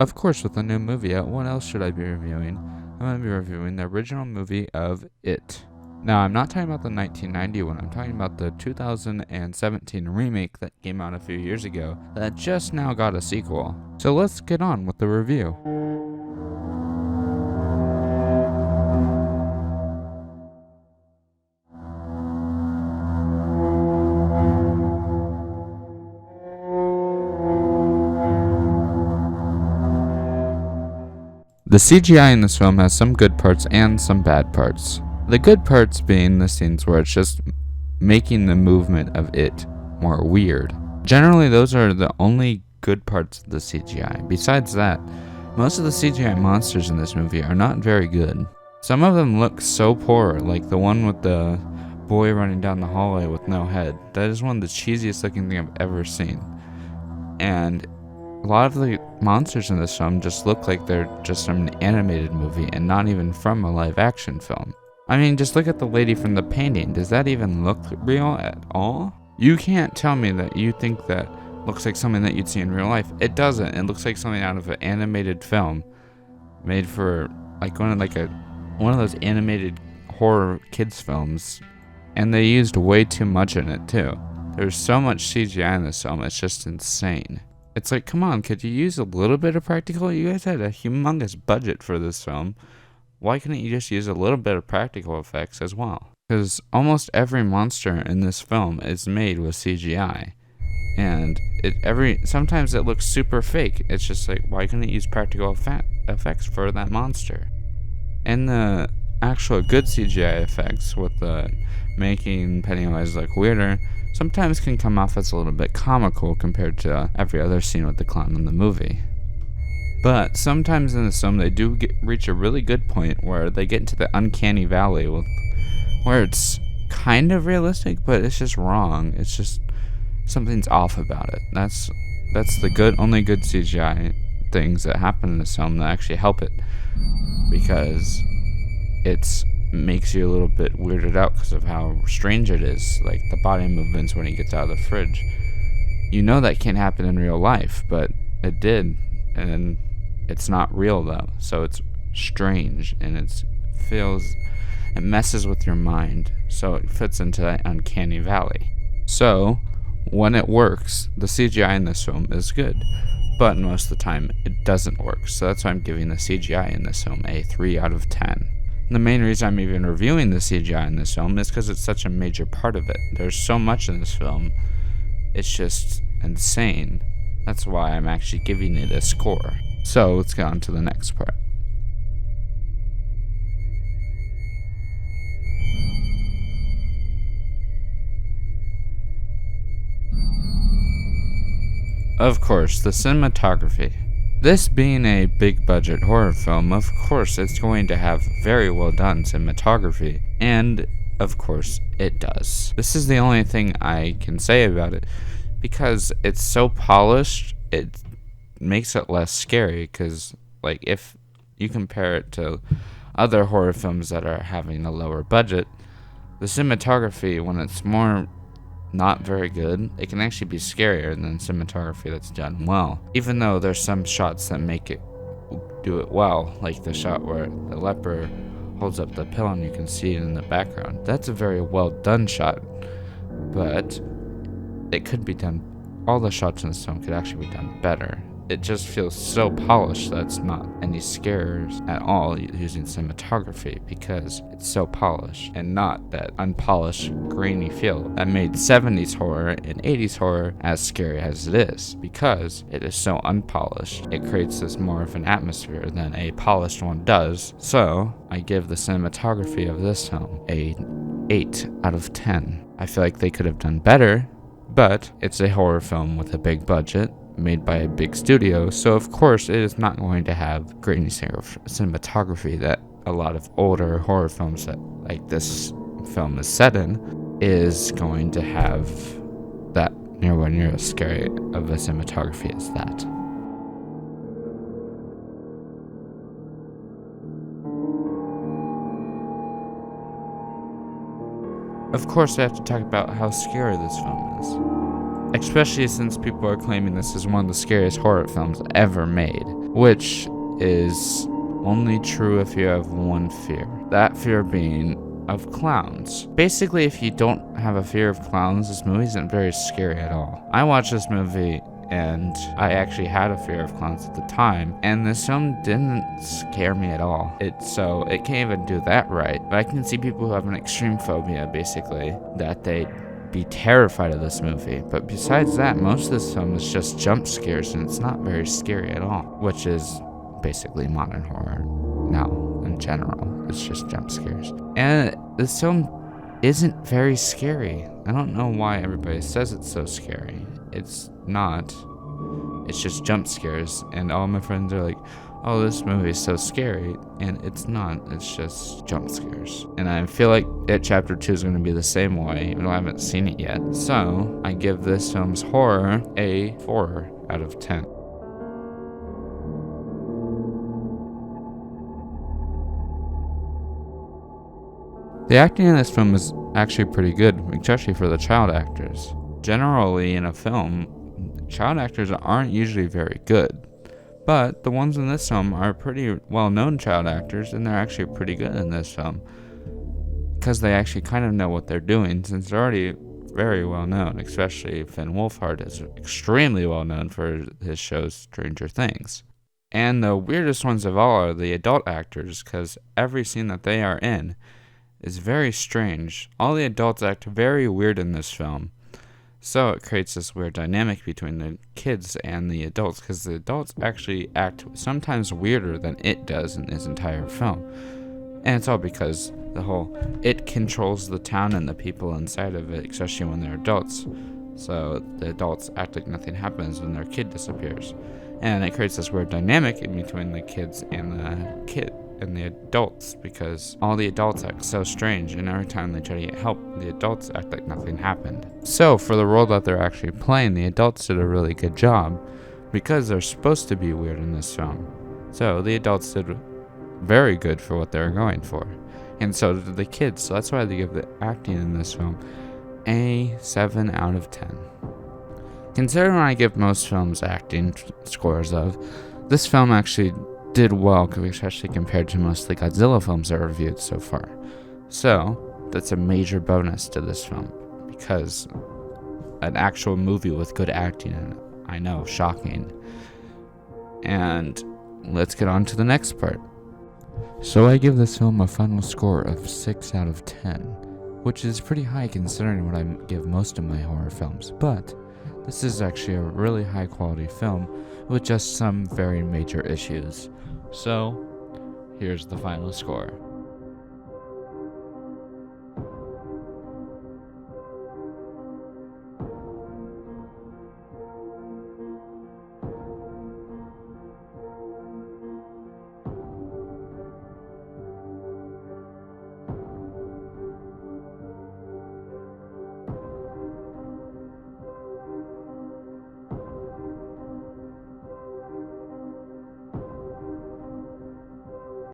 Of course, with a new movie out, what else should I be reviewing? I'm going to be reviewing the original movie of It. Now, I'm not talking about the 1990 one, I'm talking about the 2017 remake that came out a few years ago that just now got a sequel. So let's get on with the review. The CGI in this film has some good parts and some bad parts. The good parts being the scenes where it's just making the movement of it more weird. Generally, those are the only good parts of the CGI. Besides that, most of the CGI monsters in this movie are not very good. Some of them look so poor, like the one with the boy running down the hallway with no head. That is one of the cheesiest looking thing I've ever seen. And a lot of the monsters in this film just look like they're just from an animated movie and not even from a live action film. I mean, just look at the lady from the painting. Does that even look real at all? You can't tell me that you think that looks like something that you'd see in real life. It doesn't. It looks like something out of an animated film made for one of those animated horror kids films. And they used way too much in it too. There's so much CGI in this film, it's just insane. It's like, come on, could you use a little bit of practical? You guys had a humongous budget for this film. Why couldn't you just use a little bit of practical effects as well? Because almost every monster in this film is made with CGI. And sometimes it looks super fake. It's just like, why couldn't you use practical effects for that monster? And the actual good CGI effects with the making Pennywise look weirder sometimes can come off as a little bit comical compared to every other scene with the clown in the movie. But sometimes in this film they do reach a really good point where they get into the uncanny valley where it's kind of realistic, but it's just wrong. It's just something's off about it. That's the only good CGI things that happen in this film that actually help it, because it's makes you a little bit weirded out because of how strange it is, like the body movements when he gets out of the fridge. You know that can't happen in real life, but it did, and it's not real though, so it's strange, and it messes with your mind, so it fits into that uncanny valley. So when it works, the CGI in this film is good, but most of the time it doesn't work, so that's why I'm giving the CGI in this film a 3 out of 10. The main reason I'm even reviewing the CGI in this film is because it's such a major part of it. There's so much in this film, it's just insane. That's why I'm actually giving it a score. So let's get on to the next part. Of course, the cinematography. This being a big budget horror film, of course it's going to have very well done cinematography, and of course it does. This is the only thing I can say about it, because it's so polished, it makes it less scary, because if you compare it to other horror films that are having a lower budget, the cinematography, when it's more not very good, it can actually be scarier than cinematography that's done well. Even though there's some shots that do it well, like the shot where the leper holds up the pillow and you can see it in the background. That's a very well done shot, but it could be done. All the shots in this film could actually be done better. It just feels so polished that it's not any scares at all using cinematography, because it's so polished and not that unpolished, grainy feel that made 70s horror and 80s horror as scary as it is, because it is so unpolished. It creates this more of an atmosphere than a polished one does. So I give the cinematography of this film a 8 out of 10. I feel like they could have done better, but it's a horror film with a big budget, made by a big studio, so of course it is not going to have grainy cinematography that a lot of older horror films that like this film is set in is going to have that nowhere near as scary of a cinematography as that. Of course I have to talk about how scary this film is. Especially since people are claiming this is one of the scariest horror films ever made. which is only true if you have one fear. That fear being of clowns. Basically, if you don't have a fear of clowns, this movie isn't very scary at all. I watched this movie and I actually had a fear of clowns at the time, and this film didn't scare me at all. It can't even do that right. But I can see people who have an extreme phobia, basically, that they'd be terrified of this movie. But besides that, most of this film is just jump scares, and it's not very scary at all, which is basically modern horror now in general. It's just jump scares. And this film isn't very scary. I don't know why everybody says it's so scary. It's not. It's just jump scares, and all my friends are like, oh, this movie is so scary, and it's not. It's just jump scares. And I feel like It Chapter 2 is going to be the same way, even though I haven't seen it yet. So I give this film's horror a 4 out of 10. The acting in this film is actually pretty good, especially for the child actors. Generally, in a film, child actors aren't usually very good, but the ones in this film are pretty well-known child actors, and they're actually pretty good in this film because they actually kind of know what they're doing, since they're already very well-known. Especially Finn Wolfhard is extremely well-known for his show Stranger Things. And the weirdest ones of all are the adult actors, because every scene that they are in is very strange. All the adults act very weird in this film. So it creates this weird dynamic between the kids and the adults, because the adults actually act sometimes weirder than it does in this entire film. And it's all because the whole it controls the town and the people inside of it, especially when they're adults. So the adults act like nothing happens when their kid disappears. And it creates this weird dynamic in between the kids and the adults, because all the adults act so strange, and every time they try to get help, the adults act like nothing happened. So for the role that they're actually playing, the adults did a really good job, because they're supposed to be weird in this film. So the adults did very good for what they were going for, and so did the kids. So that's why they give the acting in this film a 7 out of 10. Considering I give most films acting scores of, this film actually did well, especially compared to most of the Godzilla films I reviewed so far. So that's a major bonus to this film, because an actual movie with good acting in it. I know, shocking. And let's get on to the next part. So I give this film a final score of 6 out of 10, which is pretty high considering what I give most of my horror films, but this is actually a really high quality film with just some very major issues. So, here's the final score.